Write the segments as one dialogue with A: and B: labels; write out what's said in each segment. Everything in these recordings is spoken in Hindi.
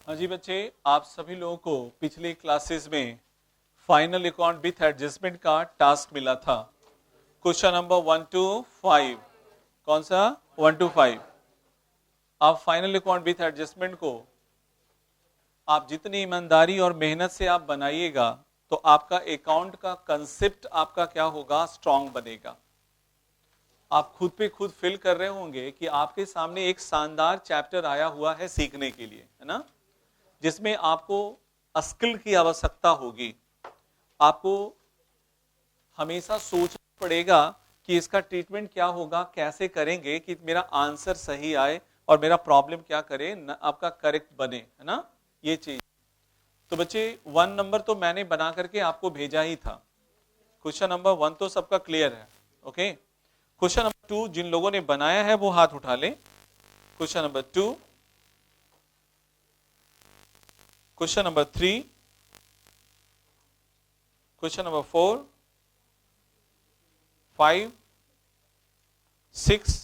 A: हाँ जी बच्चे, आप सभी लोगों को पिछली क्लासेस में फाइनल अकाउंट विथ एडजस्टमेंट का टास्क मिला था। Question number 1 to 5। कौन सा? 1 to 5। आप फाइनल अकाउंट विथ एडजस्टमेंट को आप जितनी ईमानदारी और मेहनत से आप बनाइएगा तो आपका अकाउंट का कंसेप्ट आपका क्या होगा? स्ट्रांग बनेगा। आप खुद पे खुद फील कर रहे होंगे कि आपके सामने एक शानदार चैप्टर आया हुआ है सीखने के लिए, है ना, जिसमें आपको स्किल की आवश्यकता होगी। आपको हमेशा सोचना पड़ेगा कि इसका ट्रीटमेंट क्या होगा, कैसे करेंगे कि मेरा आंसर सही आए और मेरा प्रॉब्लम क्या करे आपका करेक्ट बने, है ना, ये चीज। तो बच्चे 1 नंबर तो मैंने बना करके आपको भेजा ही था। क्वेश्चन नंबर 1 तो सबका क्लियर है। ओके, क्वेश्चन नंबर 2 जिन लोगों ने बनाया है वो हाथ उठा ले। Question number 2, question number 3, question number 4, 5, 6,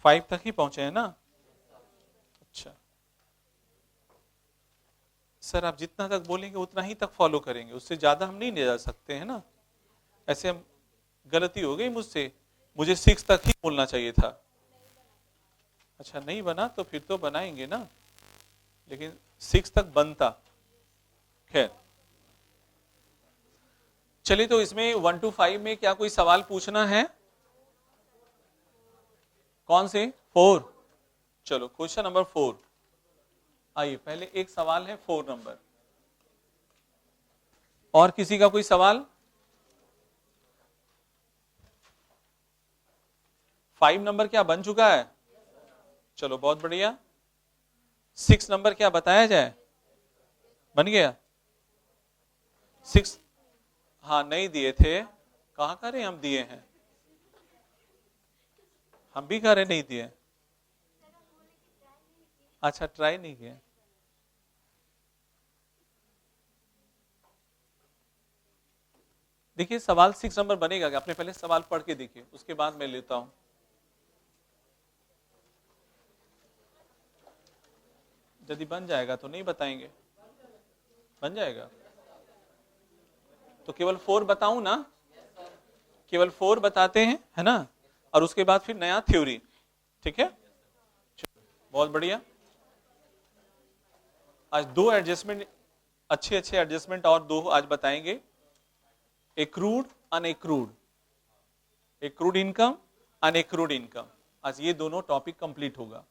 A: 5 तक ही पहुंचे हैं ना? अच्छा सर, आप जितना तक बोलेंगे उतना ही तक फॉलो करेंगे, उससे ज्यादा हम नहीं ले जा सकते हैं ना। ऐसे हम गलती हो गई मुझसे, मुझे 6 तक ही बोलना चाहिए था। अच्छा नहीं बना तो फिर तो बनाएंगे ना, लेकिन 6 तक बनता। खैर चलिए, तो इसमें 1 to 5 में क्या कोई सवाल पूछना है? कौन से? 4। चलो क्वेश्चन नंबर 4, आइए पहले एक सवाल है 4 नंबर। और किसी का कोई सवाल? 5 नंबर क्या बन चुका है? चलो बहुत बढ़िया। 6 नंबर क्या बताया जाए? बन गया। 6 हाँ नहीं दिए थे, कहाँ करें, हम दिए हैं, हम भी करें नहीं दिए। अच्छा ट्राई नहीं किया। देखिए सवाल 6 नंबर बनेगा क्या? आपने पहले सवाल पढ़ के देखिए, उसके बाद मैं लेता हूं। यदि बन जाएगा तो नहीं बताएंगे, बन जाएगा तो केवल 4 बताऊं ना, केवल 4 बताते हैं, है ना, और उसके बाद फिर नया थ्योरी। ठीक है, बहुत बढ़िया। आज 2 एडजस्टमेंट, अच्छे अच्छे एडजस्टमेंट और 2 आज बताएंगे। एक्रूड अनएक्रूड, एक्रूड इनकम अनएक्रूड इनकम, आज ये दोनों टॉपिक कंप्लीट होगा।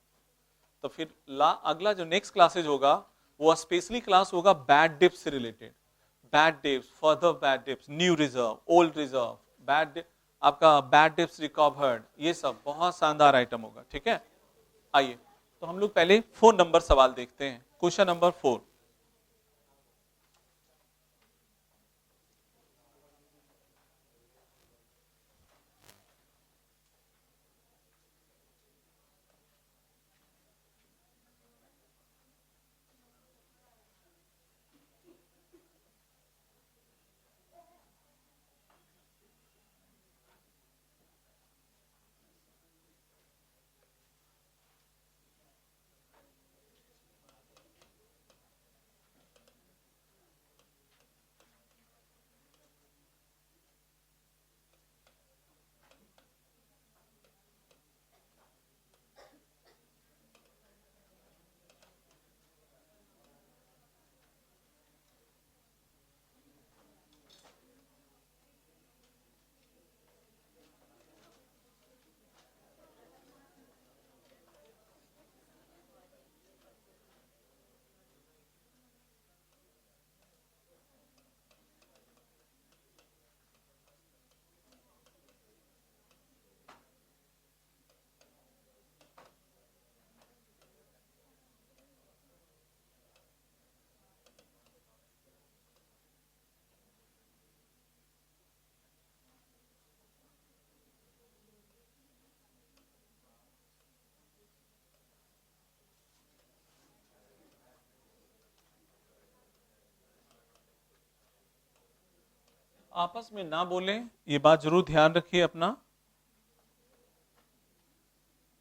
A: तो फिर अगला जो नेक्स्ट क्लासेज होगा वो स्पेशली क्लास होगा बैड डिप्स से related. Bad dips, further bad dips, new reserve, old reserve, आपका बैड डिप्स रिकवर्ड, ये सब बहुत शानदार आइटम होगा। ठीक है, आइए तो हम लोग पहले 4 नंबर सवाल देखते हैं। क्वेश्चन नंबर 4, आपस में ना बोलें, ये बात जरूर ध्यान रखिए अपना,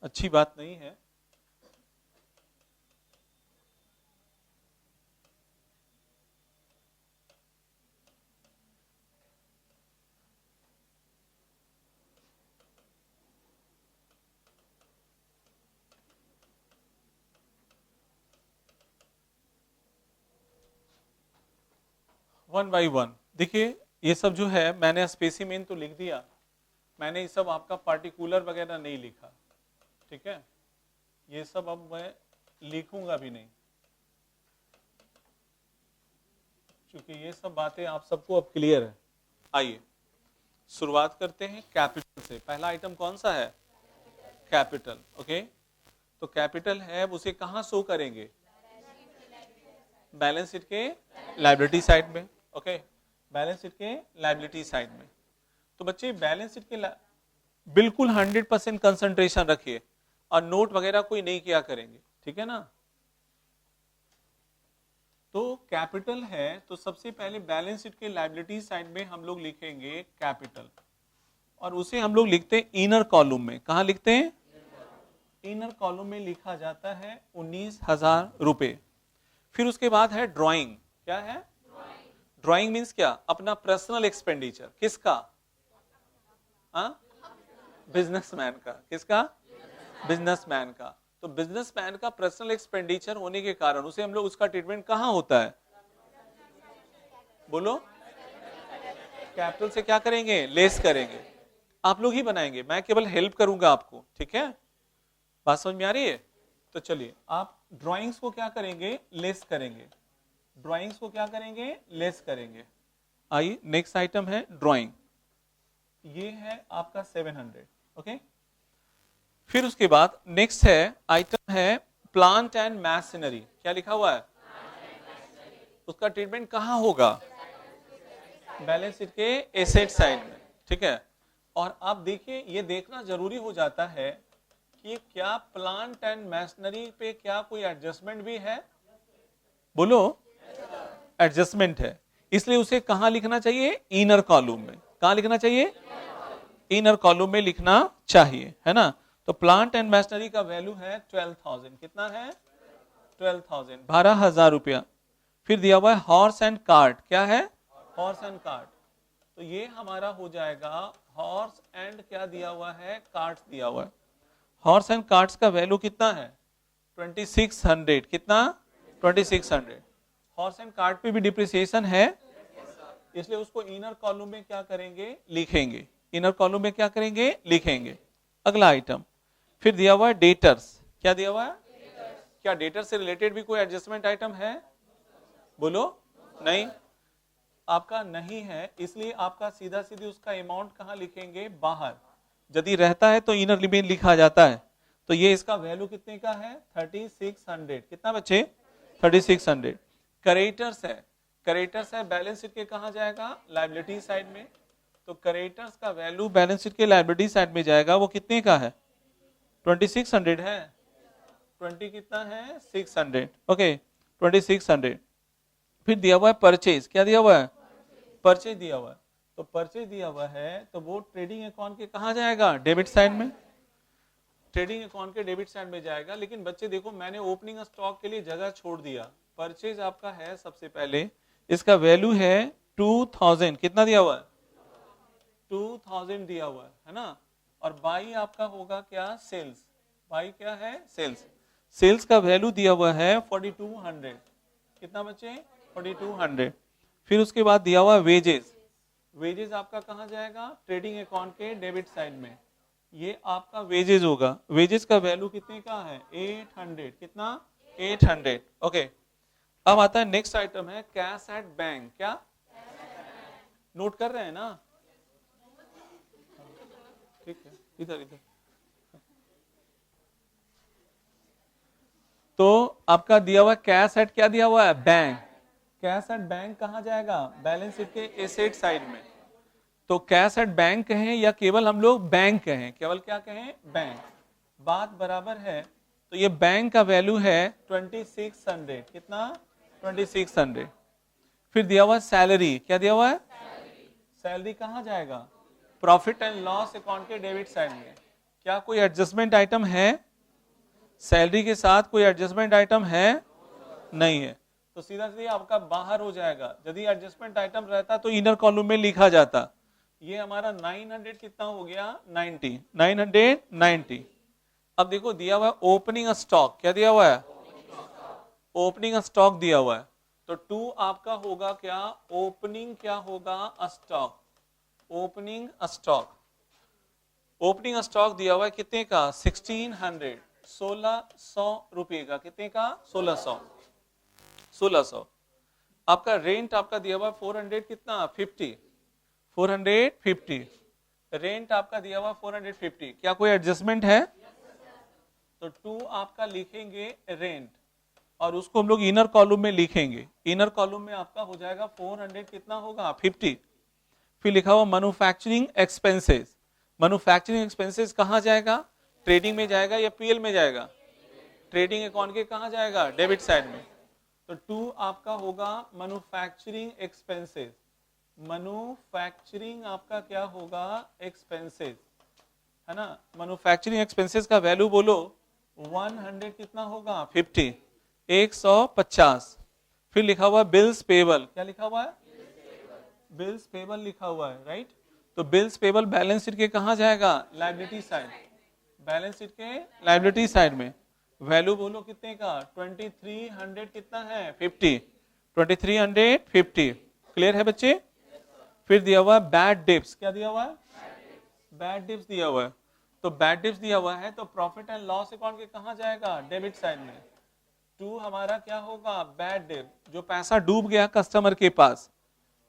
A: अच्छी बात नहीं है। One by one. देखिए ये सब जो है मैंने स्पेसिमेन तो लिख दिया, मैंने ये सब आपका पार्टिकुलर वगैरह नहीं लिखा, ठीक है, ये सब अब मैं लिखूंगा भी नहीं, क्योंकि ये सब बातें आप सबको अब क्लियर है। आइए शुरुआत करते हैं कैपिटल से। पहला आइटम कौन सा है? कैपिटल। ओके, तो कैपिटल है उसे कहां शो करेंगे? बैलेंस शीट के लायबिलिटी साइड में। ओके, बैलेंस शीट के लायबिलिटी साइड में। तो बच्चे बैलेंस शीट के बिल्कुल 100% कंसंट्रेशन रखिए और नोट वगैरह कोई नहीं किया करेंगे, ठीक है ना। तो कैपिटल है तो सबसे पहले बैलेंस शीट के लायबिलिटी साइड में हम लोग लिखेंगे कैपिटल, और उसे हम लोग लिखते हैं इनर कॉलम में। कहां लिखते हैं? इनर कॉलम में लिखा जाता है 19,000 रुपए। फिर उसके बाद है ड्राइंग। क्या है? ड्राइंग मीन्स क्या? अपना पर्सनल एक्सपेंडिचर। किसका? बिजनेसमैन का। किसका? बिजनेसमैन का। तो बिजनेसमैन का पर्सनल एक्सपेंडिचर होने के कारण उसे हम लोग, उसका ट्रीटमेंट कहां होता है? बोलो। कैपिटल से क्या करेंगे? लेस करेंगे। आप लोग ही बनाएंगे, मैं केवल हेल्प करूंगा आपको, ठीक है। बात समझ में आ रही है? तो चलिए आप ड्राइंग्स को क्या करेंगे? लेस करेंगे। ड्राइंग्स को क्या करेंगे? लेस करेंगे। आइए नेक्स्ट आइटम है ड्राइंग। ये है आपका 700। ओके, फिर उसके बाद नेक्स्ट है आइटम है प्लांट एंड मैशिनरी। क्या लिखा हुआ है? उसका ट्रीटमेंट कहां होगा? बैलेंस शीट के एसेट साइड में, ठीक है। और आप देखिए ये देखना जरूरी हो जाता है कि क्या प्लांट एंड मैशिनरी पे क्या कोई एडजस्टमेंट भी है? बोलो। एडजस्टमेंट है, इसलिए उसे कहां लिखना चाहिए? इनर कॉलम में। कहां लिखना चाहिए? इनर कॉलम में लिखना चाहिए, है ना। तो प्लांट एंड मैशिनरी का वैल्यू है 12,000। कितना है? 12,000, 12,000 रुपया। फिर दिया हुआ है हॉर्स एंड कार्ट। क्या है? Horse and cart. तो ये हमारा हो जाएगा हॉर्स एंड क्या दिया हुआ है? कार्ट दिया हुआ है। हॉर्स एंड कार्ट्स का वैल्यू कितना है? 2600। कितना? 2600। हॉर्स एंड कार्ट पे भी डिप्रिसिएशन है, इसलिए उसको इनर कॉलम में क्या करेंगे? लिखेंगे। इनर कॉलम में क्या करेंगे? लिखेंगे। अगला आइटम फिर दिया हुआ है डेटर्स। क्या दिया हुआ है? क्या डेटर से रिलेटेड भी कोई एडजस्टमेंट आइटम है? बोलो। नहीं, आपका नहीं है, इसलिए आपका सीधा सीधी उसका अमाउंट कहां लिखेंगे? बाहर। यदि रहता है तो इनर लिमिट लिखा जाता है। तो ये इसका वैल्यू कितने का है? 3600। कितना बच्चे? 3600। करेटर्स है। करेटर्स है बैलेंस शीट के कहां जाएगा? लायबिलिटी साइड में। तो करेटर्स का वैल्यू बैलेंस शीट के लायबिलिटी साइड में जाएगा। वो कितने का है? 2600 है। 20 कितना है? 600। ओके, 2600। फिर दिया हुआ है परचेज। क्या दिया हुआ है? परचेज दिया हुआ है। तो परचेज दिया हुआ है तो वो ट्रेडिंग अकाउंट के कहां जाएगा? डेबिट साइड में। ट्रेडिंग अकाउंट के डेबिट साइड में जाएगा। लेकिन बच्चे देखो मैंने ओपनिंग स्टॉक के लिए जगह छोड़ दिया। परचेज आपका है सबसे पहले, इसका वैल्यू है 2000। कितना दिया हुआ है? 2000 दिया हुआ है ना। और बाई आपका होगा क्या? सेल्स। बाई क्या है? सेल्स। सेल्स का वैल्यू दिया हुआ है 4200। कितना बच्चे? 4200। फिर उसके बाद दिया हुआ वेजेस। वेजेस आपका कहां जाएगा? ट्रेडिंग अकाउंट के डेबिट साइड में। ये आपका वेजेस होगा। वेजेस का वैल्यू कितने का है? 800। कितना? 800। ओके, अब आता है नेक्स्ट आइटम है कैश एट बैंक। क्या नोट कर रहे हैं ना? ठीक है, इधर इधर। तो आपका दिया हुआ कैश एट क्या दिया हुआ है? बैंक। कैश एट बैंक कहां जाएगा? बैलेंस शीट के एसेट साइड में। तो कैश एट बैंक कहें या केवल हम लोग बैंक कहें? केवल क्या कहें? बैंक। बात बराबर है। तो ये बैंक का वैल्यू है 2600। कितना? 2600। फिर दिया हुआ सैलरी। क्या दिया हुआ है? सैलरी कहां जाएगा? प्रॉफिट एंड लॉस अकाउंट के डेबिट साइड में। क्या कोई एडजस्टमेंट आइटम है? सैलरी के साथ कोई एडजस्टमेंट आइटम है? नहीं है, तो सीधा सीधा आपका बाहर हो जाएगा। यदि एडजस्टमेंट आइटम रहता तो इनर कॉलम में लिखा जाता। ये हमारा 900 कितना हो गया? 90। 990। अब देखो दिया हुआ है ओपनिंग स्टॉक। क्या दिया हुआ है? ओपनिंग स्टॉक दिया हुआ है। तो 2 आपका होगा क्या, ओपनिंग क्या होगा, stock, opening stock. Opening stock दिया हुआ है कितने का, 1600, 1600 रुपए का, कितने का, 1600, 1600। आपका रेंट आपका दिया हुआ 400 कितना, 50, 450, रेंट आपका दिया हुआ 450। क्या कोई एडजस्टमेंट है, तो 2 आपका लिखेंगे रेंट, और उसको हम लोग इनर कॉलम में लिखेंगे। इनर कॉलम में आपका हो जाएगा 400 कितना होगा, 50। फिर लिखा हुआ मैन्युफैक्चरिंग एक्सपेंसेस। मैन्युफैक्चरिंग एक्सपेंसेस कहाँ जाएगा, ट्रेडिंग में जाएगा या पीएल में जाएगा, ट्रेडिंग अकाउंट के कहाँ जाएगा, डेबिट साइड में। तो 2 आपका होगा मैन्युफैक्चरिंग एक्सपेंसेस, मैन्युफैक्चरिंग आपका क्या होगा, एक्सपेंसेस, है ना। मैन्युफैक्चरिंग एक्सपेंसेस का वैल्यू बोलो, 100 कितना होगा, 50, 150। फिर लिखा हुआ बिल्स पेबल, क्या लिखा हुआ है, बिल्स पेबल लिखा हुआ है, राइट। तो बिल्स पेबल बैलेंस शीट के कहाँ जाएगा, लायबिलिटी साइड, बैलेंस शीट के लायबिलिटी साइड में। वैल्यू बोलो कितने का, 2300 कितना है, 50, 2350। क्लियर है बच्चे। फिर दिया हुआ है बैड डिप्स, क्या दिया हुआ है, बैड डिप्स दिया हुआ है। तो बैड डिप्स दिया हुआ है तो प्रॉफिट एंड लॉस अकाउंट के कहाँ जाएगा, डेबिट साइड में। 2 हमारा क्या होगा, बैड डिप, जो पैसा डूब गया कस्टमर के पास,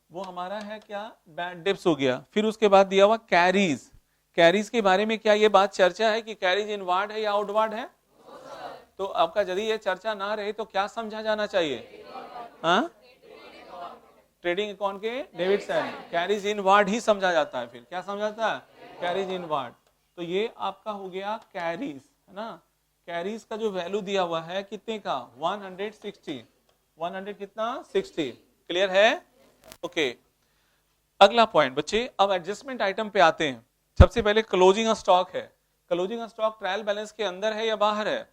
A: वो हमारा है क्या, बैड डिप्स हो गया। फिर उसके बाद दिया हुआ कैरीज। कैरीज के बारे में क्या ये बात चर्चा है कि कैरीज इनवार्ड है या आउटवार्ड है, तो आपका यदि ये चर्चा ना रहे तो क्या समझा जाना चाहिए, हाँ, ट्रेडिंग अकाउंट के डेबिट साइड कैरीज इनवार्ड ही समझा जाता है। फिर क्या समझा जाता है, कैरीज इनवार्ड। तो ये आपका हो गया कैरीज, है ना। कैरीज का जो वैल्यू दिया हुआ है कितने का, 160, 100 कितना, 60। क्लियर है, ओके। अगला पॉइंट बच्चे, अब एडजस्टमेंट आइटम पे आते हैं। सबसे पहले क्लोजिंग स्टॉक है। क्लोजिंग स्टॉक ट्रायल बैलेंस के अंदर है या बाहर है,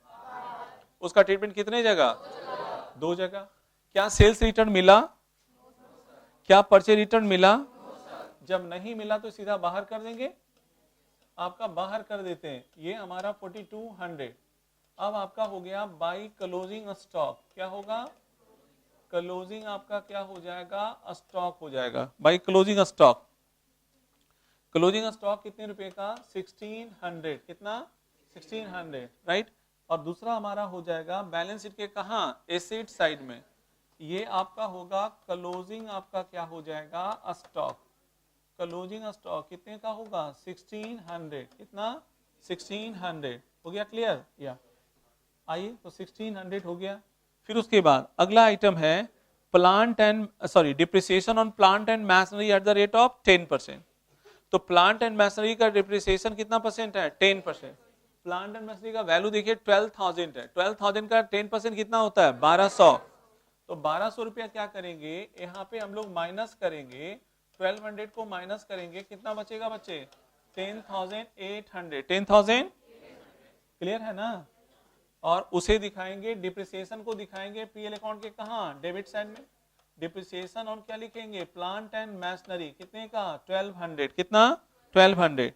A: उसका ट्रीटमेंट कितने जगह, 2 जगह। क्या सेल्स रिटर्न मिला, क्या परचेज रिटर्न मिला, जब नहीं मिला तो सीधा बाहर कर देंगे, आपका बाहर कर देते हैं। ये हमारा 4200। अब आपका हो गया बाई क्लोजिंग स्टॉक, क्या होगा, क्लोजिंग आपका क्या हो जाएगा, स्टॉक हो जाएगा, by closing stock. Closing stock कितने रुपए का, 1600, कितना, 1600, राइट। और दूसरा हमारा हो जाएगा बैलेंस शीट के कहाँ, एसेट साइड में। ये आपका होगा क्लोजिंग, आपका क्या हो जाएगा, स्टॉक। क्लोजिंग स्टॉक कितने का होगा, 1600, कितना, 1600 हो गया। क्लियर, या आइए, तो 1600 हो गया। फिर उसके बाद अगला आइटम है plant and depreciation on plant and machinery at the rate of 10%। तो प्लांट एंड मैशनरी का डिप्रिसिएशन कितना परसेंट है, 10%। प्लांट एंड मैशनरी का वैल्यू देखिए 12,000 है, 12,000 का 10% कितना होता है, 1200। तो 1200 रुपया क्या करेंगे, यहाँ पे हम लोग माइनस करेंगे, 1200 को माइनस करेंगे, कितना बचेगा बच्चे, 10,800, 10,000। क्लियर है ना। और उसे दिखाएंगे, डिप्रिसिएशन को दिखाएंगे पीएल अकाउंट के कहाँ, डेबिट साइड में। डिप्रिसिएशन और क्या लिखेंगे, प्लांट एंड मैशनरी, कितने का, 1200, कितना, 1200,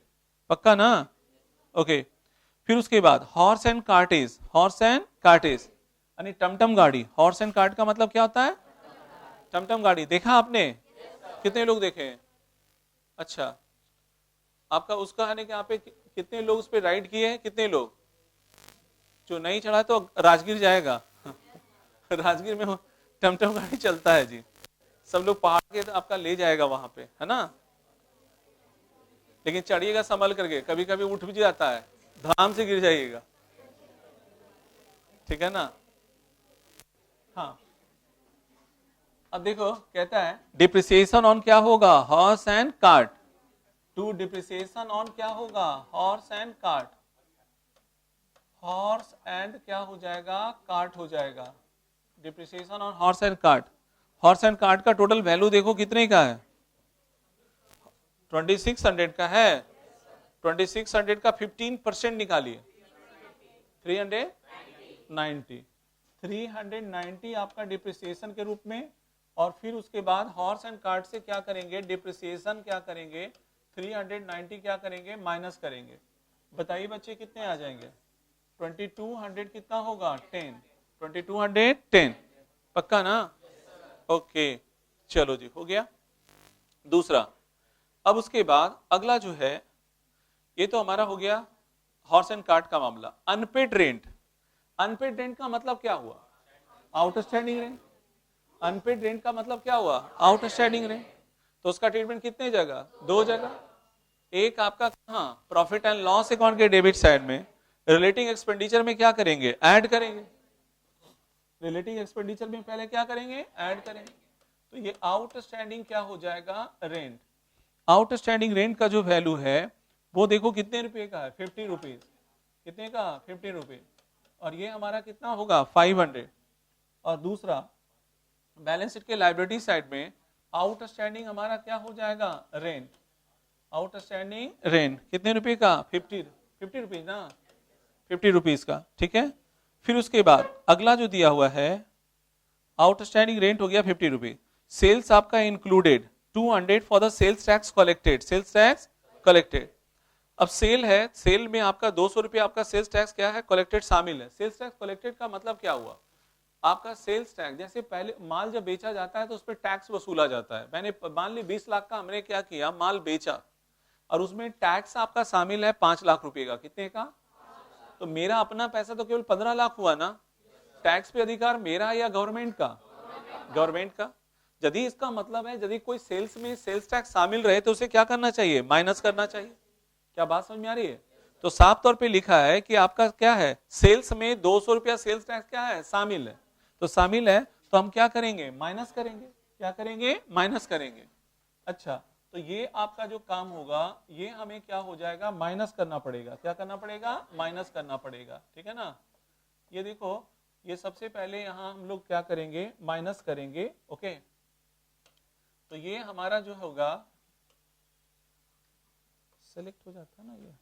A: पक्का ना, ओके। फिर उसके बाद horse and cartridge, horse and cartridge यानी टमटम गाड़ी। हॉर्स एंड कार्ट का मतलब क्या होता है, टमटम गाड़ी। देखा आपने, कितने लोग देखे, अच्छा। आपका उसका है कि यहाँ पे कितने लोग उस पर राइड किए हैं, कितने लोग, जो नहीं चढ़ा तो राजगीर जाएगा राजगीर में टमटम गाड़ी चलता है जी, सब लोग पहाड़ के तो आपका ले जाएगा वहां पे, है ना। लेकिन चढ़िएगा संभल करके, कभी कभी उठ भी जाता है, धाम से गिर जाइएगा, ठीक है ना। हाँ, अब देखो कहता है डिप्रिसिएशन ऑन क्या होगा, horse and cart. To depreciation on क्या होगा, horse and cart. Horse and क्या हो जाएगा, कार्ट हो जाएगा। Depreciation on horse and cart. Horse and cart का टोटल वैल्यू देखो कितने का है, 2600 का है। 2600 का 15% निकालिए, 390, 390 आपका डिप्रिसिएशन के रूप में। और फिर उसके बाद हॉर्स एंड कार्ट से क्या करेंगे, डिप्रिसिएशन क्या करेंगे, 390 क्या करेंगे, माइनस करेंगे। बताइए बच्चे कितने आ जाएंगे, 2200 कितना होगा, 10, 2210, पक्का ना। ओके, चलो जी, हो गया दूसरा। अब उसके बाद अगला जो है, ये तो हमारा हो गया हॉर्स एंड कार्ट का मामला। अनपेड रेंट, अनपेड रेंट का मतलब क्या हुआ? Outstanding rent. अनपेड रेंट का मतलब क्या हुआ? Outstanding rent. तो उसका ट्रीटमेंट कितने जगह? दो जगह। एक आपका कहां? प्रॉफिट एंड लॉस अकाउंट के डेबिट साइड में। रिलेटिंग एक्सपेंडिचर में क्या करेंगे? ऐड करेंगे। रिलेटिंग एक्सपेंडिचर में पहले क्या करेंगे? ऐड करेंगे। तो ये आउटस्टैंडिंग क्या हो जाएगा? रेंट। आउटस्टैंडिंग रेंट का जो वैल्यू है वो देखो कितने रुपए का है? 50 रुपीज। कितने का? 50 रुपीज। और ये हमारा कितना होगा? 500। और दूसरा बैलेंस शीट के लायबिलिटी साइड में आउटस्टैंडिंग हमारा क्या हो जाएगा? रेंट। आउटस्टैंडिंग रेंट कितने रुपए का? 50 रुपीज ना, 50 रुपीज का, ठीक है। फिर उसके बाद अगला जो दिया हुआ है, आउटस्टैंडिंग रेंट हो गया 50 रुपीज। सेल्स आपका included 200 for the sales tax collected, sales tax collected. अब सेल है, सेल में आपका 200 रुपया आपका सेल्स टैक्स क्या है? कलेक्टेड शामिल है। सेल्स टैक्स कलेक्टेड का मतलब क्या हुआ? आपका सेल्स टैक्स, जैसे पहले माल जब बेचा जाता है तो उस पर टैक्स वसूला जाता है। मैंने मान ली 20 लाख का हमने क्या किया? माल बेचा, और उसमें टैक्स आपका शामिल है 5 लाख रुपए का। कितने का? तो मेरा अपना पैसा तो केवल 15 लाख हुआ ना। टैक्स पे अधिकार मेरा या गवर्नमेंट का? गवर्नमेंट का। यदि इसका मतलब है यदि कोई सेल्स में सेल्स टैक्स शामिल रहे तो उसे क्या करना चाहिए? माइनस करना चाहिए। क्या बात समझ में आ रही है? तो साफ तौर पे लिखा है कि आपका क्या है? सेल्स में 200 रुपया सेल्स टैक्स क्या है? शामिल है। तो शामिल है तो हम क्या करेंगे? माइनस करेंगे। क्या करेंगे? माइनस करेंगे। अच्छा, तो ये आपका जो काम होगा ये हमें क्या हो जाएगा? माइनस करना पड़ेगा। क्या करना पड़ेगा? माइनस करना पड़ेगा, ठीक है ना। ये देखो, ये सबसे पहले यहां हम लोग क्या करेंगे? माइनस करेंगे। ओके, तो ये हमारा जो होगा, सेलेक्ट हो जाता है ना, ये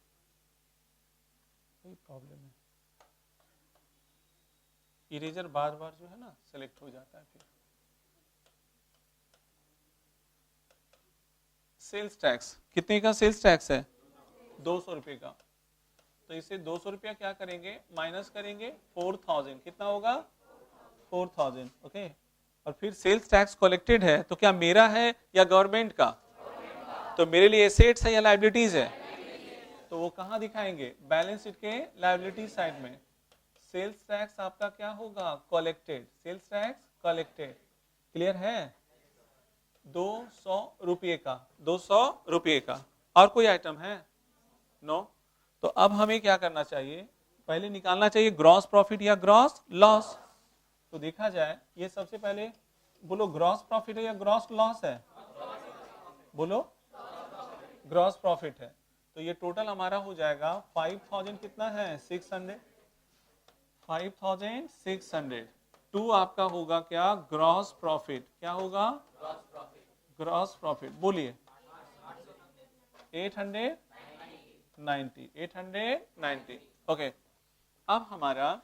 A: कोई प्रॉब्लम है, इरेजर बार बार जो है ना सेलेक्ट हो जाता है। फिर सेल्स टैक्स कितने का? सेल्स टैक्स है 200 रुपए का। तो इसे 200 रुपया क्या करेंगे? माइनस करेंगे 4000। कितना होगा? 4000। ओके, और फिर सेल्स टैक्स कलेक्टेड है तो क्या मेरा है या गवर्नमेंट का? तो मेरे लिए एसेट्स है या लायबिलिटीज है? तो वो कहां दिखाएंगे? बैलेंस शीट के लायबिलिटी साइड में। सेल्स टैक्स आपका क्या होगा? Collected. Sales tax collected. Clear है? 200 रुपये का, 200 रुपये का। और कोई आइटम है? नो। तो अब हमें क्या करना चाहिए? पहले निकालना चाहिए ग्रॉस प्रॉफिट या ग्रॉस लॉस। तो देखा जाए, ये सबसे पहले बोलो ग्रॉस प्रॉफिट है या ग्रॉस लॉस है? बोलो, ग्रॉस प्रॉफिट है। तो ये टोटल हमारा हो जाएगा 5000। कितना है? 600। 5600। टू आपका होगा क्या? Gross profit. क्या होगा? Gross profit. बोलिए। 890। 890। ओके, अब हमारा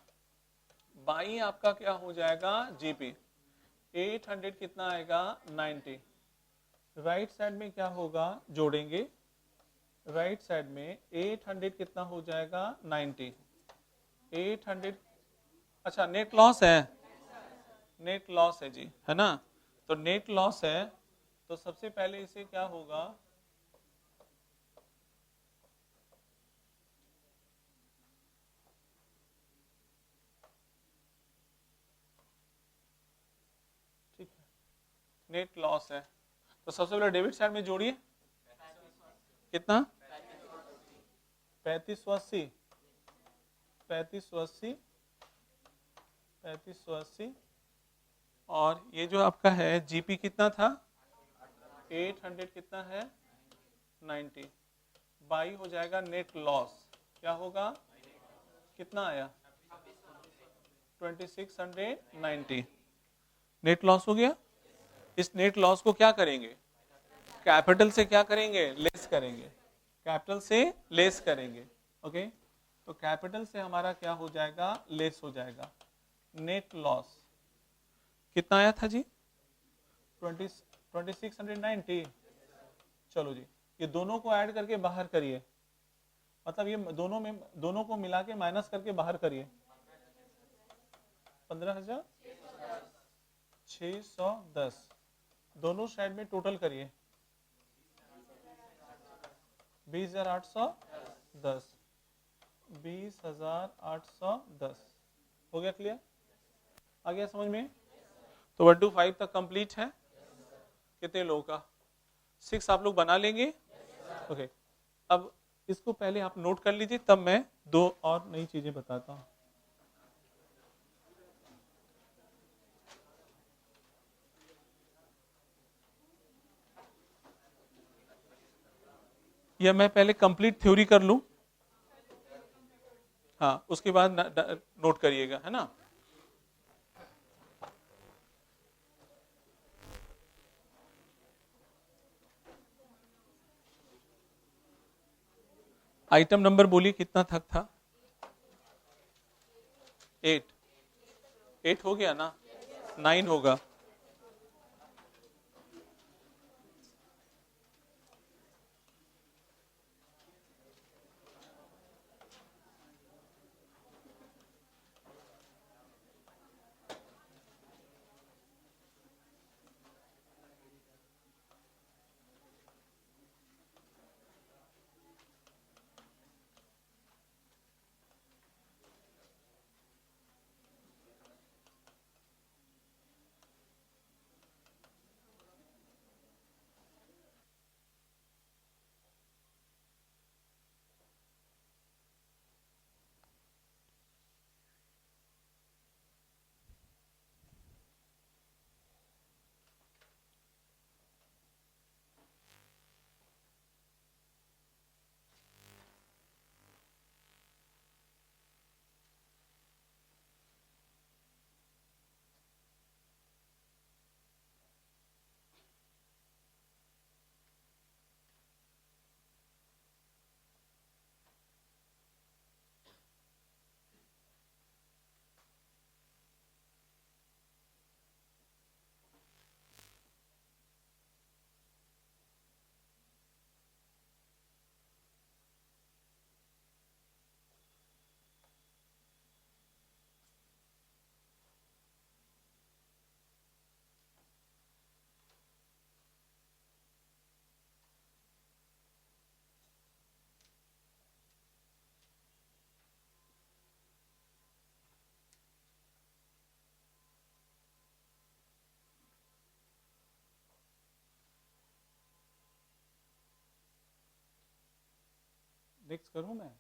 A: बाई आपका क्या हो जाएगा? जीपी। 800 कितना आएगा? 90। राइट साइड में क्या होगा? जोड़ेंगे। राइट साइड में 800 कितना हो जाएगा? 90। 800। अच्छा, नेट लॉस है? नेट लॉस है जी, है ना। तो नेट लॉस है, तो सबसे पहले इसे क्या होगा? ठीक है, नेट लॉस है, तो सबसे पहले डेबिट साइड में जोड़िए। कितना? 3580। 3580। 3580। और ये जो आपका है जीपी कितना था? 800 कितना है? 90। बाई हो जाएगा नेट लॉस। क्या होगा? कितना आया? 2690। नेट लॉस हो गया। इस नेट लॉस को क्या करेंगे? कैपिटल से क्या करेंगे? लेस करेंगे। कैपिटल से लेस करेंगे। ओके, तो कैपिटल से हमारा क्या हो जाएगा? लेस हो जाएगा। नेट लॉस कितना आया था जी? 2690। चलो जी, ये दोनों को ऐड करके बाहर करिए, मतलब ये दोनों को मिला के माइनस करके बाहर करिए। 15,000। 610 दोनों साइड में टोटल करिए 20,810 20,810 हो गया क्लियर आ गया समझ में तो 1 to 5 तक कंप्लीट है कितने लोगों का 6 आप लोग बना लेंगे ओके अब इसको पहले आप नोट कर लीजिए तब मैं दो और नई चीजें बताता हूं या मैं पहले कंप्लीट थ्योरी कर लूं हाँ उसके बाद नोट करिएगा है ना आइटम नंबर बोलिए कितना तक था 8 8 हो गया ना 9 होगा नेक्स्ट करूं मैं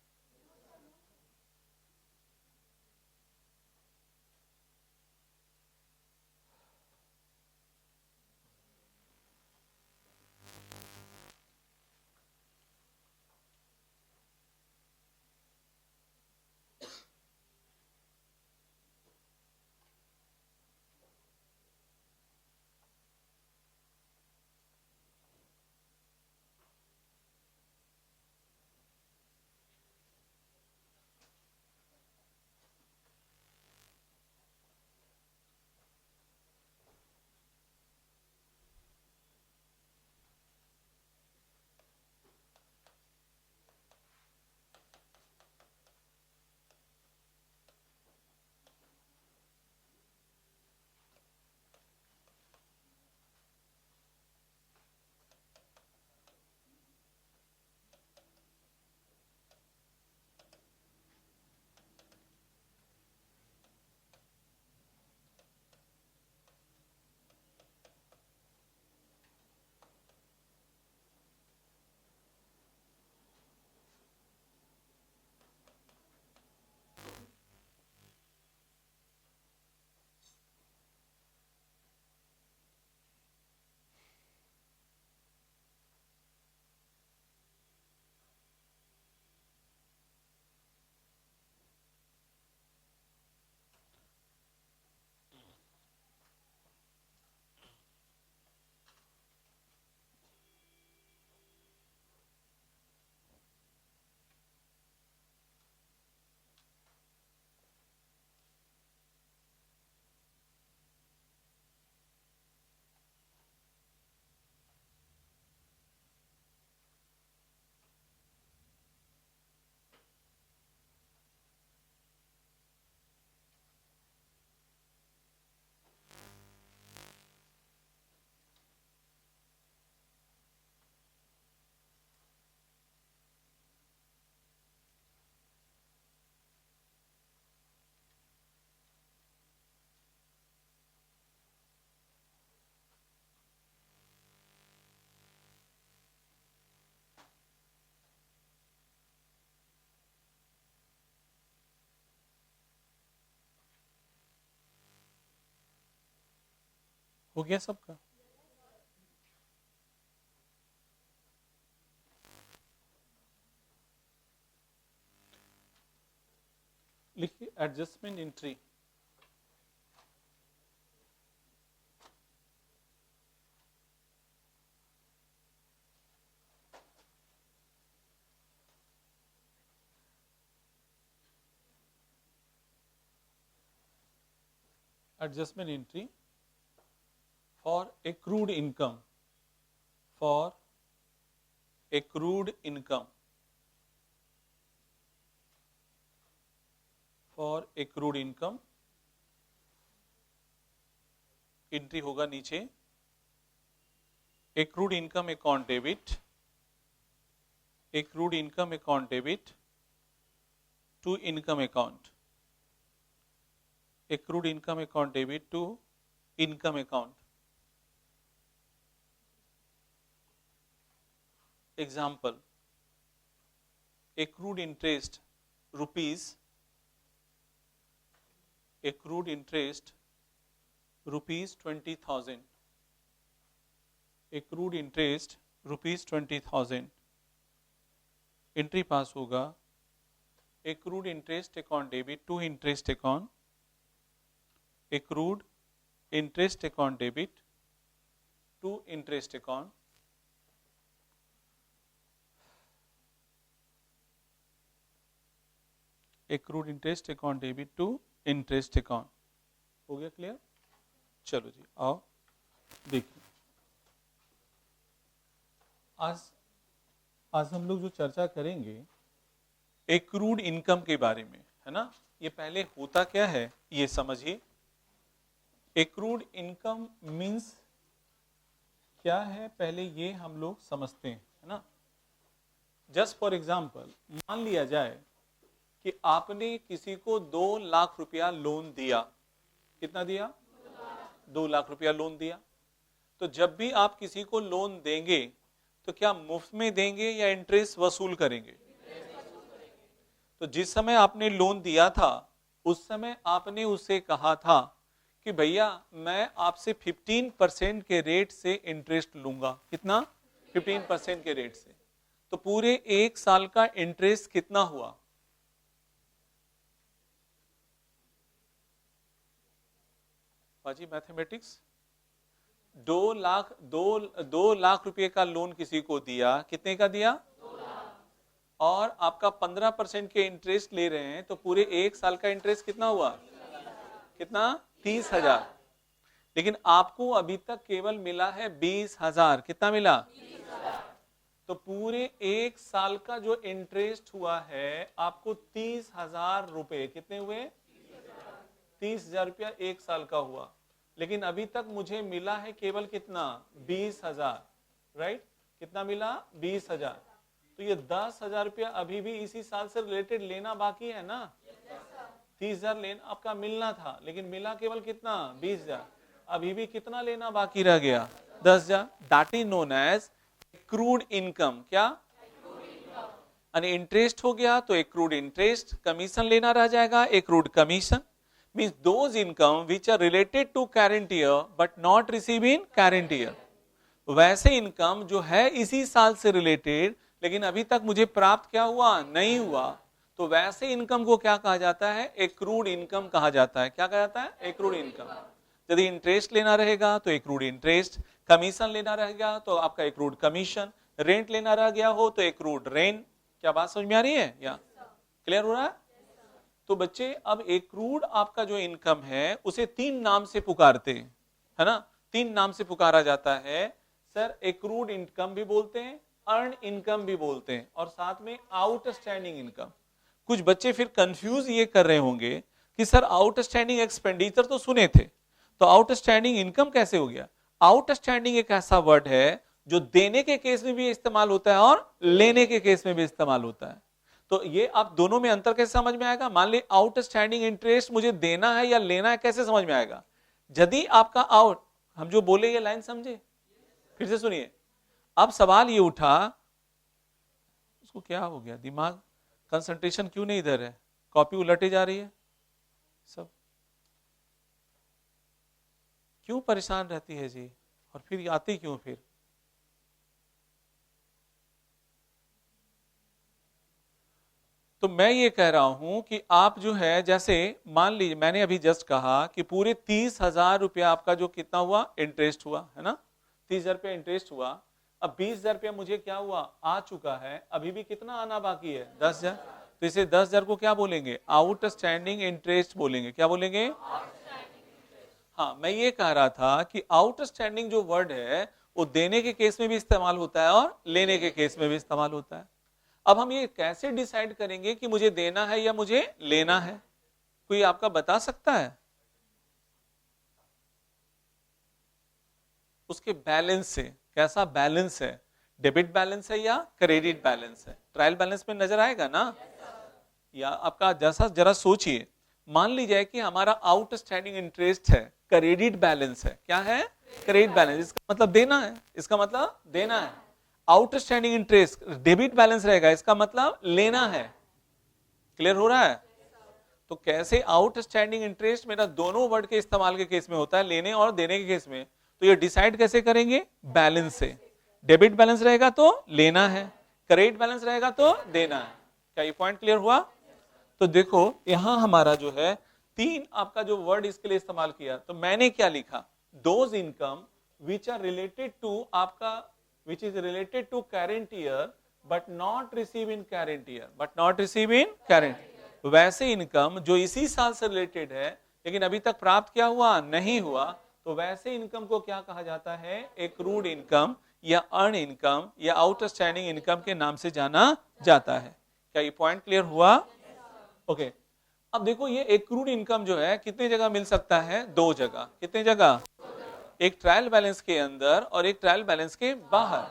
A: हो गया सबका? लिखिए adjustment entry. Adjustment entry for accrued income, for accrued income, for accrued income entry होगा नीचे accrued income account debit, accrued income account debit to income account, accrued income account debit to income account. Example, accrued interest rupees, accrued interest rupees 20,000, accrued interest rupees 20,000, entry pass होगा accrued interest account debit to interest account, accrued interest account debit to interest account, accrued interest account debit to interest account. हो गया क्लियर? चलो जी आओ देखिए, आज हम लोग जो चर्चा करेंगे एक्रूड इनकम के बारे में, है ना। ये पहले होता क्या है ये समझिए। एक्रूड इनकम मीन्स क्या है पहले ये हम लोग समझते हैं, है ना। जस्ट फॉर एग्जांपल मान लिया जाए कि आपने किसी को 2 लाख रुपया लोन दिया। कितना दिया? 2 लाख रुपया लोन दिया। तो जब भी आप किसी को लोन देंगे तो क्या मुफ्त में देंगे या इंटरेस्ट वसूल करेंगे? तो जिस समय आपने लोन दिया था उस समय आपने उससे कहा था कि भैया मैं आपसे 15% के रेट से इंटरेस्ट लूंगा। कितना? 15% के रेट से। तो पूरे 1 साल का इंटरेस्ट कितना हुआ? बाजी मैथमेटिक्स। 2 लाख रुपए का लोन किसी को दिया। कितने का दिया? 2 लाख। और आपका 15% के इंटरेस्ट ले रहे हैं तो पूरे 1 साल का इंटरेस्ट कितना हुआ? कितना? 30,000। लेकिन आपको अभी तक केवल मिला है 20,000। कितना मिला? 20,000। तो पूरे 1 साल का जो इंटरेस्ट हुआ है आपको 30,000 रुपए। कितने हुए? 30,000 रुपया 1 साल का हुआ। लेकिन अभी तक मुझे मिला है केवल कितना? 20,000। राइट? कितना मिला? 20,000। तो ये 10,000 रुपया अभी भी इसी साल से रिलेटेड लेना बाकी है ना। 30,000 लेना आपका मिलना था लेकिन मिला केवल कितना? 20,000। अभी भी कितना लेना बाकी रह गया? 10,000। That is known as accrued income. क्या? इंटरेस्ट हो गया तो एक्रूड इंटरेस्ट, कमीशन लेना रह जाएगा accrued commission. Means those income which are related to current year but not received in current year. वैसे इनकम जो है इसी साल से रिलेटेड लेकिन अभी तक मुझे प्राप्त क्या हुआ? नहीं हुआ। तो वैसे इनकम को क्या कहा जाता है? एक्रूड इनकम कहा जाता है। क्या कहा जाता है? Accrued income. यदि इंटरेस्ट लेना रहेगा तो एक्रूड इंटरेस्ट, कमीशन लेना रहेगा तो आपका एक्रूड कमीशन, रेंट लेना रह गया हो तो एक्रूड रेंट। क्या बात समझ में आ रही है? या क्लियर हो रहा है? तो बच्चे अब एक्रूड आपका जो इनकम है उसे 3 नाम से पुकारते हैं, है ना। 3 नाम से पुकारा जाता है सर। एक्रूड इनकम भी बोलते हैं, अर्न इनकम भी बोलते हैं और साथ में आउटस्टैंडिंग इनकम। कुछ बच्चे फिर कंफ्यूज ये कर रहे होंगे कि सर आउटस्टैंडिंग एक्सपेंडिचर तो सुने थे तो आउटस्टैंडिंग इनकम कैसे हो गया? आउटस्टैंडिंग एक ऐसा वर्ड है जो देने के केस में भी इस्तेमाल होता है और लेने के केस में भी इस्तेमाल होता है। तो ये आप दोनों में अंतर कैसे समझ में आएगा? मान ली आउटस्टैंडिंग इंटरेस्ट मुझे देना है या लेना है, कैसे समझ में आएगा? यदि आपका आउट, हम जो बोले ये लाइन समझे? फिर से सुनिए। अब सवाल ये उठा, उसको क्या हो गया? दिमाग कंसंट्रेशन क्यों नहीं इधर है? कॉपी उलटे जा रही है सब। क्यों परेशान रहती है जी, और फिर आती क्यों फिर? तो मैं ये कह रहा हूं कि आप जो है, जैसे मान लीजिए मैंने अभी जस्ट कहा कि पूरे 30,000 रुपया आपका जो कितना हुआ, इंटरेस्ट हुआ है ना, 30,000 रुपया इंटरेस्ट हुआ। अब 20,000 रुपया मुझे क्या हुआ, आ चुका है, अभी भी कितना आना बाकी है, 10,000। तो इसे 10,000 को क्या बोलेंगे, आउटस्टैंडिंग इंटरेस्ट बोलेंगे। क्या बोलेंगे? हाँ, मैं ये कह रहा था कि आउटस्टैंडिंग जो वर्ड है वो देने के केस में भी इस्तेमाल होता है और लेने के केस में भी इस्तेमाल होता है। अब हम ये कैसे डिसाइड करेंगे कि मुझे देना है या मुझे लेना है? कोई आपका बता सकता है? उसके बैलेंस से। कैसा बैलेंस है, डेबिट बैलेंस है या क्रेडिट बैलेंस है? ट्रायल बैलेंस में नजर आएगा ना। या आपका जैसा जरा सोचिए, मान लीजिए कि हमारा आउटस्टैंडिंग इंटरेस्ट है, क्रेडिट बैलेंस है। क्या है? Credit balance. इसका मतलब देना है, इसका मतलब देना है। आउटस्टैंडिंग इंटरेस्ट डेबिट बैलेंस रहेगा, इसका मतलब लेना है। क्लियर हो रहा है? तो कैसे आउटस्टैंडिंग इंटरेस्ट मेरा दोनों वर्ड के इस्तेमाल के केस में होता है, लेने और देने के केस में। तो ये डिसाइड कैसे करेंगे? बैलेंस से। डेबिट बैलेंस रहेगा तो लेना है, क्रेडिट बैलेंस रहेगा तो देना है। क्या ये पॉइंट क्लियर हुआ? तो देखो यहां हमारा जो है तीन आपका जो वर्ड इसके लिए इस्तेमाल किया, तो मैंने क्या लिखा, those income which are related to आपका, which is related to current year but not receive in current year, but not receive in current. वैसे इनकम जो इसी साल से रिलेटेड है लेकिन अभी तक प्राप्त क्या हुआ, नहीं हुआ, तो वैसे इनकम को क्या कहा जाता है, एक्रूड इनकम या अर्न इनकम या आउटस्टैंडिंग इनकम के नाम से जाना जाता है। क्या ये पॉइंट क्लियर हुआ? ओके। अब देखो ये एक्रूड इनकम जो है कितने जगह मिल सकता है, दो जगह। कितने जगह? एक ट्रायल बैलेंस के अंदर और एक ट्रायल बैलेंस के बाहर।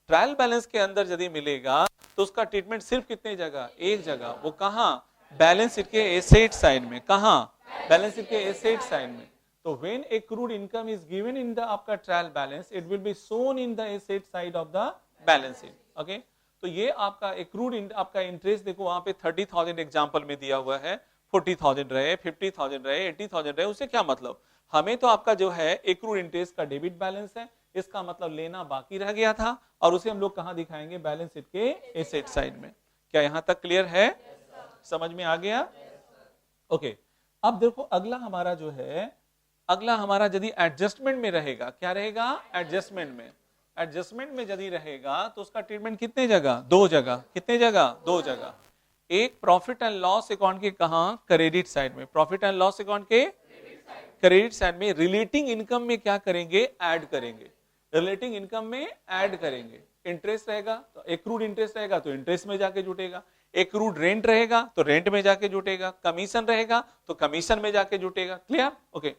A: ट्रायल बैलेंस के अंदर यदि मिलेगा तो उसका ट्रीटमेंट सिर्फ कितने जगह, एक जगह। वो कहां? बैलेंस शीट के एसेट साइड में। कहां? बैलेंस शीट के एसेट साइड में। तो when accrued income is given in the आपका trial balance, it will be shown in the asset side of the balance sheet. Okay. तो ये आपका एक्रूड आपका इंटरेस्ट देखो वहां पे 30,000 एग्जांपल में दिया हुआ है, 40,000 रहे, 50,000 रहे, 80,000 रहे, उससे क्या मतलब? हमें तो आपका जो है एक्रूड इंटरेस्ट का डेबिट बैलेंस है, इसका मतलब लेना बाकी रह गया था, और उसे हम लोग कहां दिखाएंगे, बैलेंस शीट के एसेट साइड में। क्या यहां तक क्लियर है? समझ में आ गया? ओके। अब देखो अगला हमारा जो है, अगला हमारा यदि एडजस्टमेंट में रहेगा, क्या रहेगा, एडजस्टमेंट में। एडजस्टमेंट में यदि रहेगा तो उसका ट्रीटमेंट कितने जगह, दो जगह। कितने जगह? दो जगह। एक प्रॉफिट एंड लॉस अकाउंट के कहां, क्रेडिट साइड में। प्रॉफिट एंड लॉस अकाउंट के क्रेडिट साइड में रिलेटिंग इनकम में क्या करेंगे, ऐड करेंगे। रिलेटिंग इनकम में ऐड करेंगे। इंटरेस्ट रहेगा तो एक्रूड इंटरेस्ट रहेगा तो इंटरेस्ट में जाके जुटेगा, एक्रूड रेंट रहेगा तो रेंट में जाके जुटेगा, कमीशन रहेगा तो कमीशन में जाके जुटेगा। क्लियर? ओके।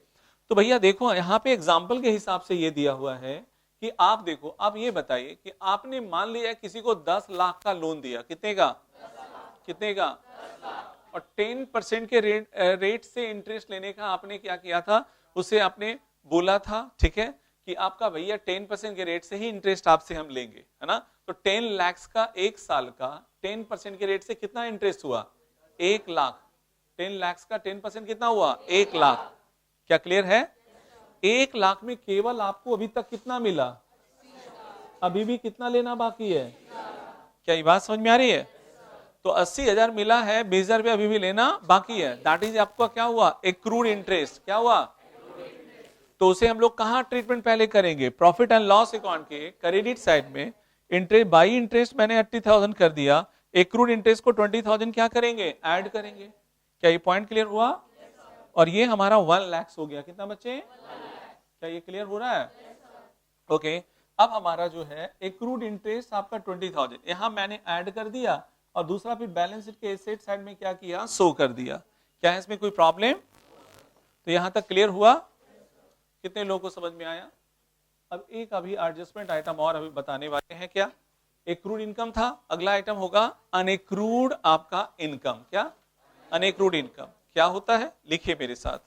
A: तो भैया देखो यहाँ पे एग्जाम्पल के हिसाब से ये दिया हुआ है कि आप देखो, आप ये बताइए कि आपने मान लिया किसी को 10 लाख का लोन दिया। कितने का? कितने का? और 10% के रेट से इंटरेस्ट लेने का आपने क्या किया था, उसे आपने बोला था, ठीक है, कि आपका भैया 10% के रेट से ही इंटरेस्ट आपसे हम लेंगे, है ना। तो 10 लाख का एक साल का 10% के रेट से कितना इंटरेस्ट हुआ, 1 लाख। 10 लाख का 10% कितना हुआ, 1 लाख। क्या क्लियर है? 1 लाख में केवल आपको अभी तक कितना मिला, अभी भी कितना लेना बाकी है? क्या ये बात समझ में आ रही है? तो 80,000 मिला है, 20,000 रुपया अभी भी लेना बाकी है। दैट इज आपका क्या हुआ, एक्रूड इंटरेस्ट। क्या हुआ? तो उसे हम लोग कहां ट्रीटमेंट पहले करेंगे, प्रॉफिट एंड लॉस अकाउंट के क्रेडिट साइड में। इंटरेस्ट बाई इंटरेस्ट मैंने 80,000 कर दिया, एक्रूड इंटरेस्ट को 20,000 क्या करेंगे, ऐड करेंगे। क्या ये पॉइंट क्लियर हुआ? और ये हमारा 1 लाख हो गया। कितना बच्चे? क्या ये क्लियर हो रहा है? ओके। अब हमारा जो है एक्रूड इंटरेस्ट आपका 20,000 यहां मैंने ऐड कर दिया, और दूसरा फिर बैलेंस शीट के एसेट साइड में क्या किया, शो कर दिया। क्या है इसमें कोई प्रॉब्लम? तो यहां तक क्लियर हुआ? कितने लोगों को समझ में आया? अब एक अभी एडजस्टमेंट आइटम और अभी बताने वाले हैं। क्या? एक्रूड इनकम था, अगला आइटम होगा अनएक्रूड आपका इनकम। क्या? अनएक्रूड इनकम क्या होता है, लिखिए मेरे साथ।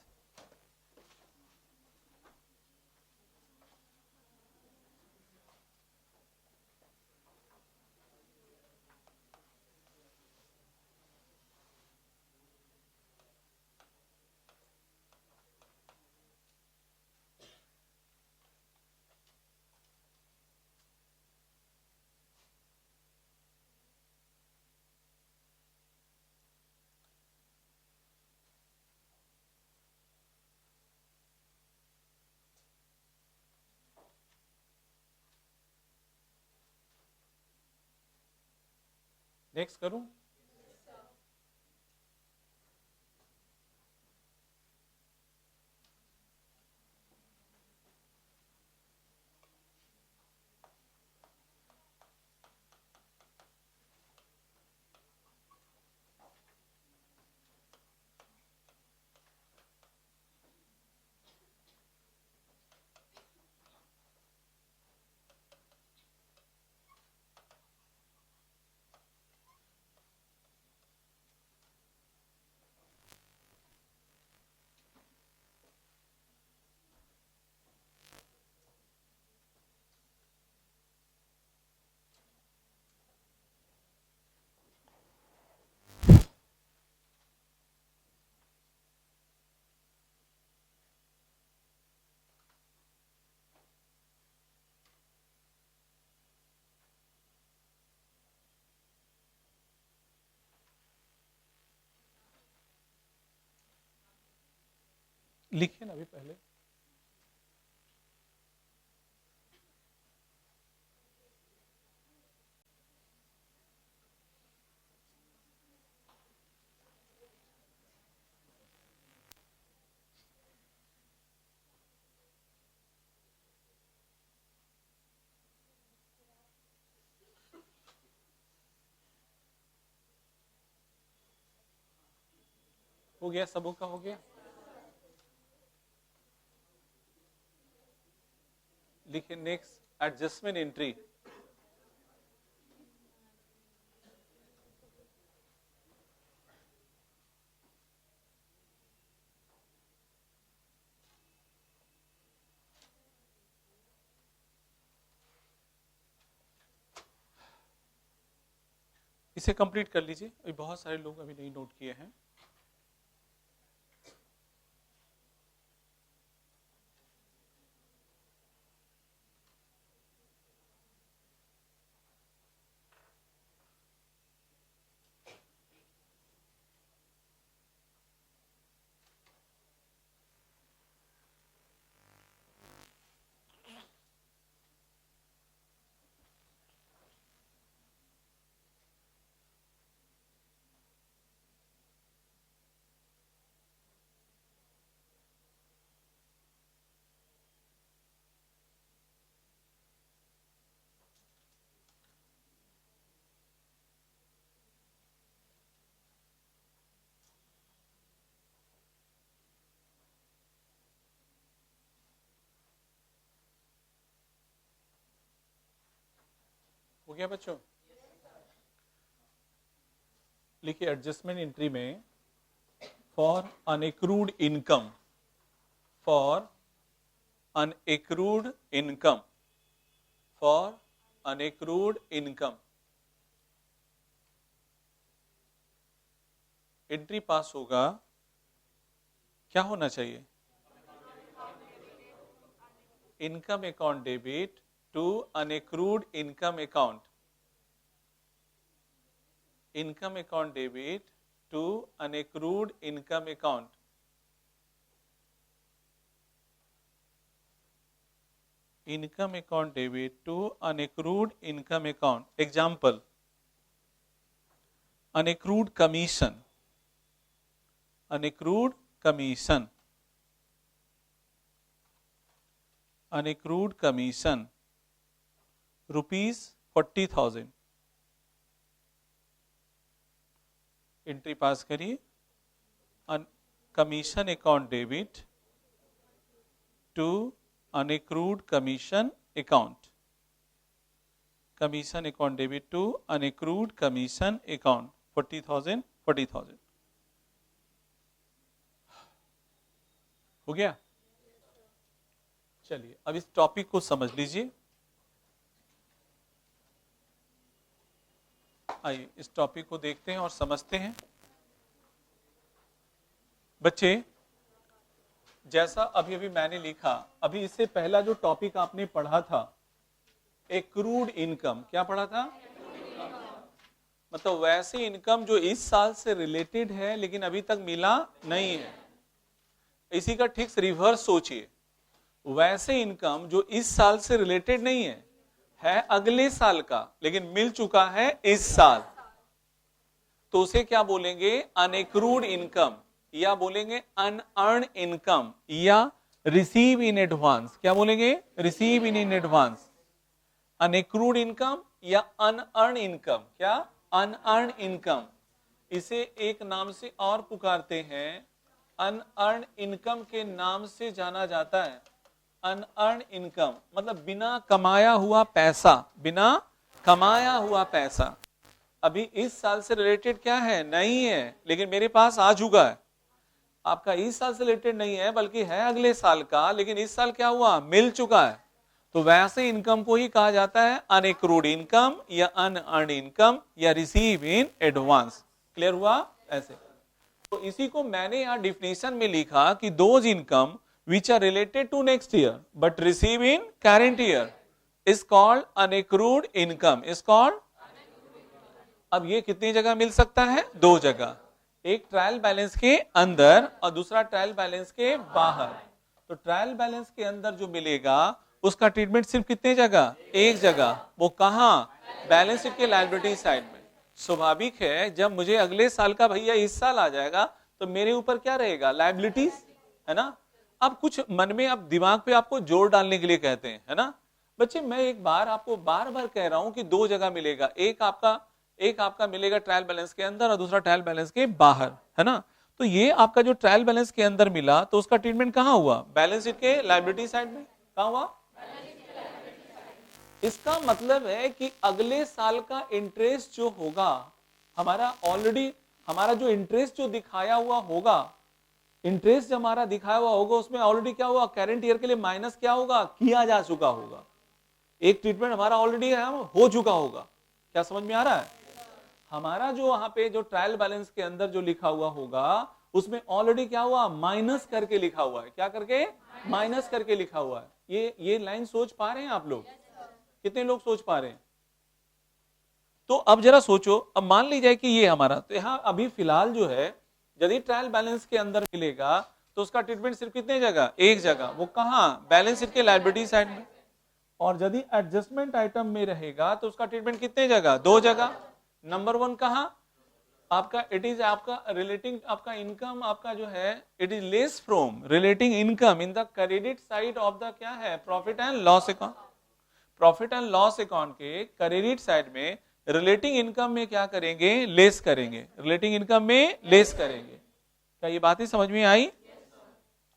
A: नेक्स्ट करूं? लिखिए ना अभी पहले। हो गया, सबों का हो गया? लिखिए नेक्स्ट एडजस्टमेंट एंट्री। इसे कंप्लीट कर लीजिए, अभी बहुत सारे लोग अभी नहीं नोट किए हैं। हो गया बच्चों? लिखिए एडजस्टमेंट एंट्री में for unaccrued income, for unaccrued income, for unaccrued income, entry pass होगा, क्या होना चाहिए? Income account debit to unaccrued income account, income account debit to unaccrued income account, income account debit to unaccrued income account. Example, unaccrued commission, unaccrued commission, unaccrued commission ₹40,000, entry pass करिए। Commission account debit to unaccrued commission account, commission account debit to unaccrued commission account 40,000, 40,000 हो गया। चलिए अब इस टॉपिक को समझ लीजिए। आइए इस टॉपिक को देखते हैं और समझते हैं। बच्चे, जैसा अभी अभी मैंने लिखा, अभी इससे पहला जो टॉपिक आपने पढ़ा था एक्रूड इनकम, क्या पढ़ा था? मतलब वैसे इनकम जो इस साल से रिलेटेड है लेकिन अभी तक मिला नहीं है। इसी का ठीक रिवर्स सोचिए, वैसे इनकम जो इस साल से रिलेटेड नहीं है, है अगले साल का लेकिन मिल चुका है इस साल। तो उसे क्या बोलेंगे? अनएक्रूड इनकम, या बोलेंगे अनअर्न इनकम, या रिसीव इन एडवांस। क्या बोलेंगे? Receive in advance. Unaccrued income या अनअर्न इनकम। क्या? Unearn income. इसे एक नाम से और पुकारते हैं, अनअर्न इनकम के नाम से जाना जाता है। अनअर्न इनकम मतलब बिना कमाया हुआ पैसा, बिना कमाया हुआ पैसा। अभी इस साल से रिलेटेड क्या है? नहीं है, लेकिन मेरे पास आ चुका है। आपका इस साल से रिलेटेड नहीं है, बल्कि है अगले साल का, लेकिन इस साल क्या हुआ? मिल चुका है। तो वैसे इनकम को ही कहा जाता है अनएक्रूड इनकम या अनअर्न्ड इनकम या रिसीव इन एडवांस। क्लियर हुआ? ऐसे तो इसी को मैंने यहां डिफिनेशन में लिखा कि those income which are related to next year but receive in current year is called unaccrued income, is called। अब ये कितनी जगह मिल सकता है? दो जगह, एक ट्रायल बैलेंस के अंदर और दूसरा ट्रायल बैलेंस के बाहर। तो ट्रायल बैलेंस के अंदर जो मिलेगा उसका ट्रीटमेंट सिर्फ कितने जगह? एक जगह। वो कहां? बैलेंस शीट के लायबिलिटी साइड में। स्वाभाविक है, जब मुझे अगले साल का भैया इस साल आ जाएगा तो मेरे ऊपर क्या रहेगा? लायबिलिटीज, है ना। अब कुछ मन में, अब दिमाग पे आपको जोर डालने के लिए कहते हैं, है ना बच्चे। मैं एक बार आपको बार बार कह रहा हूं कि दो जगह मिलेगा, एक आपका मिलेगा ट्रायल बैलेंस के अंदर और दूसरा ट्रायल बैलेंस के बाहर, है ना। तो ये आपका जो ट्रायल बैलेंस के अंदर मिला, तो उसका ट्रीटमेंट कहां हुआ? बैलेंस शीट के लायबिलिटी साइड में। कहां हुआ? इसका मतलब है कि अगले साल का इंटरेस्ट जो होगा हमारा, ऑलरेडी हमारा जो इंटरेस्ट जो दिखाया हुआ होगा, इंटरेस्ट जो हमारा दिखाया हुआ होगा उसमें ऑलरेडी क्या हुआ? करंट ईयर के लिए माइनस क्या होगा? किया जा चुका होगा। एक ट्रीटमेंट हमारा ऑलरेडी हो चुका होगा। क्या समझ में आ रहा है? हमारा जो वहां पे जो ट्रायल बैलेंस के अंदर जो लिखा हुआ होगा उसमें ऑलरेडी क्या हुआ? माइनस करके लिखा हुआ है। क्या करके? माइनस करके लिखा हुआ है। ये लाइन सोच पा रहे हैं आप लोग? कितने लोग सोच पा रहे हैं? तो अब जरा सोचो, अब मान लीजिए कि ये हमारा, तो यहां अभी फिलहाल जो है यदि ट्रायल बैलेंस के अंदर मिलेगा तो उसका ट्रीटमेंट सिर्फ कितने जगह? एक जगह। वो कहां? बैलेंस शीट के लायबिलिटी साइड में। और यदि एडजस्टमेंट आइटम में रहेगा तो उसका ट्रीटमेंट कितने जगह? दो जगह। नंबर वन कहां? आपका इट इज आपका रिलेटिंग, आपका इनकम आपका जो है it is less from relating income in the credit side of the क्या है? Profit and loss account. Profit and loss account के क्रेडिट साइड में रिलेटिंग इनकम में क्या करेंगे? लेस करेंगे। रिलेटिंग इनकम में लेस करेंगे। क्या ये बात ही समझ में आई?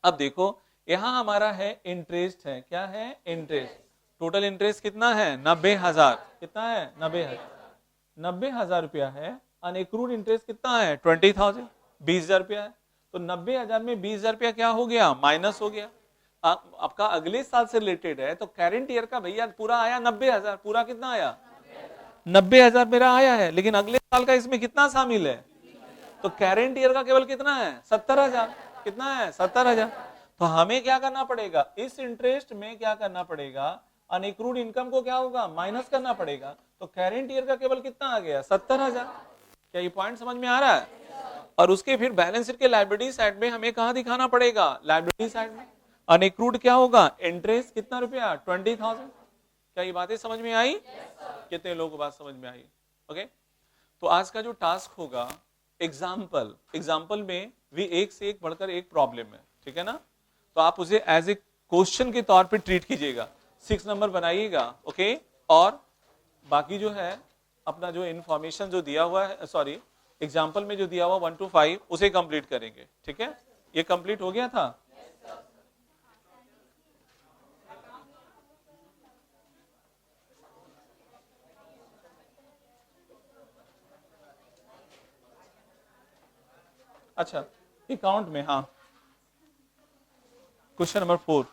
A: अब देखो यहां हमारा है इंटरेस्ट है। क्या है? इंटरेस्ट। टोटल इंटरेस्ट कितना है? 90,000। कितना है? 90,000। 90,000 रुपया है। अनएक्रूड इंटरेस्ट कितना है? 20,000, 20,000 रुपया है। तो 90,000 में 20,000 रुपया क्या हो गया? माइनस हो गया। आपका अगले साल से रिलेटेड है तो करंट ईयर का भैया पूरा आया 90,000। पूरा कितना आया? 90,000 मेरा आया है, लेकिन अगले साल का इसमें कितना शामिल है? तो करंट ईयर का केवल कितना है? 70,000। कितना है? 70,000। तो हमें क्या करना पड़ेगा? इस इंटरेस्ट में क्या करना पड़ेगा? अनएक्रूड इनकम को क्या होगा? माइनस करना पड़ेगा। तो करंट ईयर का केवल कितना आ गया? 70,000। क्या ये पॉइंट समझ में आ रहा है? और उसके फिर बैलेंस शीट के लायबिलिटी साइड में हमें कहां दिखाना पड़ेगा? लायबिलिटी साइड में। अनएक्रूड क्या होगा? इंटरेस्ट कितना रुपया? 20,000। क्या ये बातें समझ में आई? कितने लोगों को बात समझ में आई? ओके। तो आज का जो टास्क होगा एग्जाम्पल में भी एक से एक बढ़कर एक प्रॉब्लम है, ठीक है ना। तो आप उसे एज ए क्वेश्चन के तौर पे ट्रीट कीजिएगा। 6 नंबर बनाइएगा, ओके। और बाकी जो है अपना जो इंफॉर्मेशन जो दिया हुआ है, सॉरी एग्जाम्पल में जो दिया हुआ 1 to 5 उसे कंप्लीट करेंगे, ठीक है। ये कंप्लीट हो गया था। अच्छा, अकाउंट में, हाँ क्वेश्चन नंबर 4।